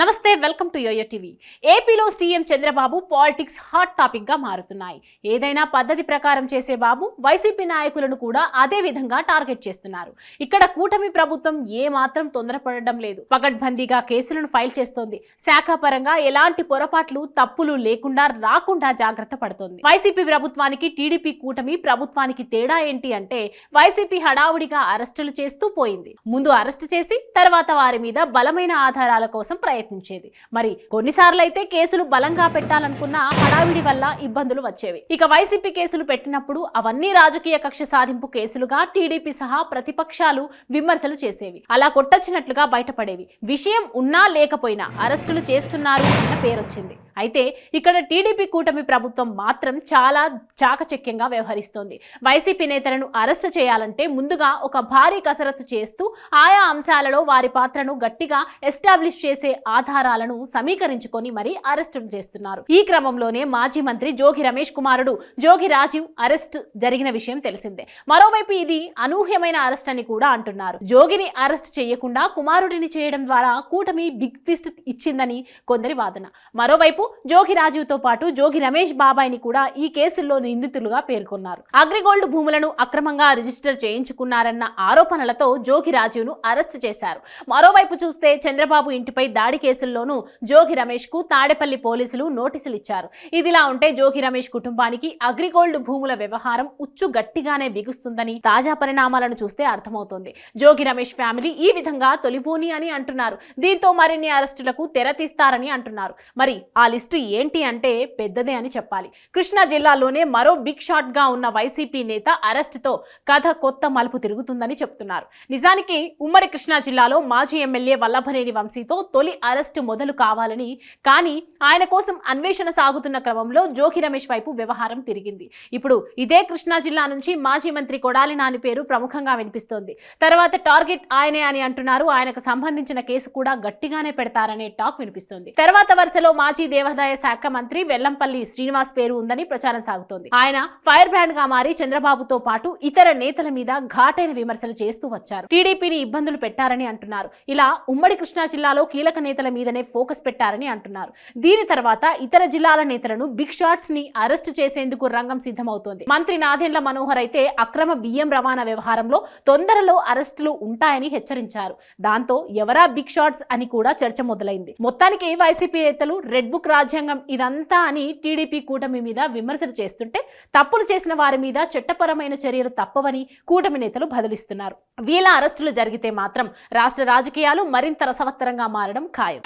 నమస్తే, welcome to yo-yo TV. ఏపీలో CM Chandrababu politics hot topic గా మారుతున్నాయి. ఏదైనా పద్ధతి ప్రకారం చేసే బాబు వైసీపీ నాయకులను కూడా అదే విధంగా టార్గెట్ చేస్తున్నారు. ఇక్కడ కూటమి ప్రభుత్వం ఏ మాత్రం తొందరపడడం లేదు. పకడ్బందీగా కేసులను ఫైల్ చేస్తోంది. శాఖాపరంగా ఎలాంటి పొరపాట్లు తప్పులు లేకుండా రాకుండా జాగ్రత్త పడుతోంది. వైసీపీ ప్రభుత్వానికి టీడీపీ కూటమి ప్రభుత్వానికి తేడా ఏంటి అంటే వైసీపీ హడావుడిగా అరెస్టులు చేస్తూ పోయింది. ముందు అరెస్టు చేసి తర్వాత వారి మీద బలమైన ఆధారాల కోసం ప్రయత్నించేది. మరి కొన్నిసార్లు అయితే కేసులు బలంగా పెట్టాలనుకున్న హడావిడి వల్ల ఇబ్బందులు వచ్చేవి. ఇక వైసీపీ కేసులు పెట్టినప్పుడు అవన్నీ రాజకీయ కక్ష సాధింపు కేసులుగా టీడీపీ సహా ప్రతిపక్షాలు విమర్శలు చేసేవి. అలా కొట్టొచ్చినట్లుగా బయటపడేవి. విషయం ఉన్నా లేకపోయినా అరెస్టులు చేస్తున్నారు అన్న పేరొచ్చింది. అయితే ఇక్కడ టీడీపీ కూటమి ప్రభుత్వం మాత్రం చాలా చాకచక్యంగా వ్యవహరిస్తోంది. వైసీపీ నేతలను అరెస్టు చేయాలంటే ముందుగా ఒక భారీ కసరత్తు చేస్తూ ఆయా అంశాలలో వారి పాత్రను గట్టిగా ఎస్టాబ్లిష్ చేసే ఆధారాలను సమీకరించుకొని మరీ అరెస్టులు చేస్తున్నారు. ఈ క్రమంలోనే మాజీ మంత్రి జోగి రమేష్ కుమారుడు జోగి రాజీవ్ అరెస్ట్ జరిగిన విషయం తెలిసిందే. మరోవైపు ఇది అనూహ్యమైన అరెస్ట్ అని కూడా అంటున్నారు. జోగిని అరెస్ట్ చేయకుండా కుమారుడిని చేయడం ద్వారా కూటమి బిగ్ ట్విస్ట్ ఇచ్చిందని కొందరి వాదన. మరోవైపు జోగి రాజీవ్తో పాటు జోగి రమేష్ బాబాయ్ని కూడా ఈ కేసుల్లో నిందితులుగా పేర్కొన్నారు. అగ్రిగోల్డ్ భూములను అక్రమంగా రిజిస్టర్ చేయించుకున్నారన్న ఆరోపణలతో జోగి రాజీవ్ను అరెస్టు చేశారు. మరోవైపు చూస్తే చంద్రబాబు ఇంటిపై దాడి కేసుల్లోనూ జోగి రమేష్ కు తాడేపల్లి పోలీసులు నోటీసులు ఇచ్చారు. ఇదిలా ఉంటే జోగి రమేష్ కుటుంబానికి అగ్రిగోల్డ్ భూముల వ్యవహారం ఉచ్చు గట్టిగానే బిగుస్తుందని తాజా పరిణామాలను చూస్తే అర్థమవుతోంది. జోగి రమేష్ ఫ్యామిలీ ఈ విధంగా తొలిపోని అని అంటున్నారు. దీంతో మరిన్ని అరెస్టులకు తెరతీస్తారని అంటున్నారు. మరి ఆ లిస్టు ఏంటి అంటే పెద్దదే అని చెప్పాలి. కృష్ణా జిల్లాలోనే మరో బిగ్ షాట్ గా ఉన్న వైసీపీ నేత అరెస్టుతో కథ కొత్త మలుపు తిరుగుతుందని చెప్తున్నారు. నిజానికి ఉమ్మడి కృష్ణా జిల్లాలో మాజీ ఎమ్మెల్యే వల్లభనేని వంశీతో తొలి అరెస్టు మొదలు కావాలని, కానీ ఆయన కోసం అన్వేషణ సాగుతున్న క్రమంలో జోగి రమేష్ వైపు వ్యవహారం తిరిగింది. ఇప్పుడు ఇదే కృష్ణా జిల్లా నుంచి మాజీ మంత్రి కొడాలి నాని పేరు ప్రముఖంగా వినిపిస్తోంది. తర్వాత టార్గెట్ ఆయనే అని అంటున్నారు. ఆయనకు సంబంధించిన కేసు కూడా గట్టిగానే పెడతారనే టాక్ వినిపిస్తోంది. తర్వాత వరుసలో మాజీ దేవాదాయ శాఖ మంత్రి వెల్లంపల్లి శ్రీనివాస్ పేరు ఉందని ప్రచారం సాగుతోంది. ఆయన ఫైర్ బ్రాండ్ గా మారి చంద్రబాబుతో పాటు ఇతర నేతల మీద ఘాటైన విమర్శలు చేస్తూ వచ్చారు. టీడీపీని ఇబ్బందులు పెట్టారని అంటున్నారు. ఇలా ఉమ్మడి కృష్ణా జిల్లాలో కీలక నేతల మీదనే ఫోకస్ పెట్టారని అంటున్నారు. దీని తర్వాత ఇతర జిల్లాల నేతలను బిగ్ షాట్స్ ని అరెస్టు చేసేందుకు రంగం సిద్ధమవుతోంది. మంత్రి నాదెండ్ల మనోహర్ అయితే అక్రమ బియ్యం రవాణా వ్యవహారంలో తొందరలో అరెస్టులు ఉంటాయని హెచ్చరించారు. దాంతో ఎవరా బిగ్ షాట్స్ అని కూడా చర్చ మొదలైంది. మొత్తానికి వైసీపీ నేతలు రెడ్ బుక్ రాజ్యాంగం ఇదంతా అని టీడీపీ కూటమి మీద విమర్శలు చేస్తుంటే తప్పులు చేసిన వారి మీద చట్టపరమైన చర్యలు తప్పవని కూటమి నేతలు బదులిస్తున్నారు. వీళ్ళ అరెస్టులు జరిగితే మాత్రం రాష్ట్ర రాజకీయాలు మరింత రసవత్తరంగా మారడం ఖాయం.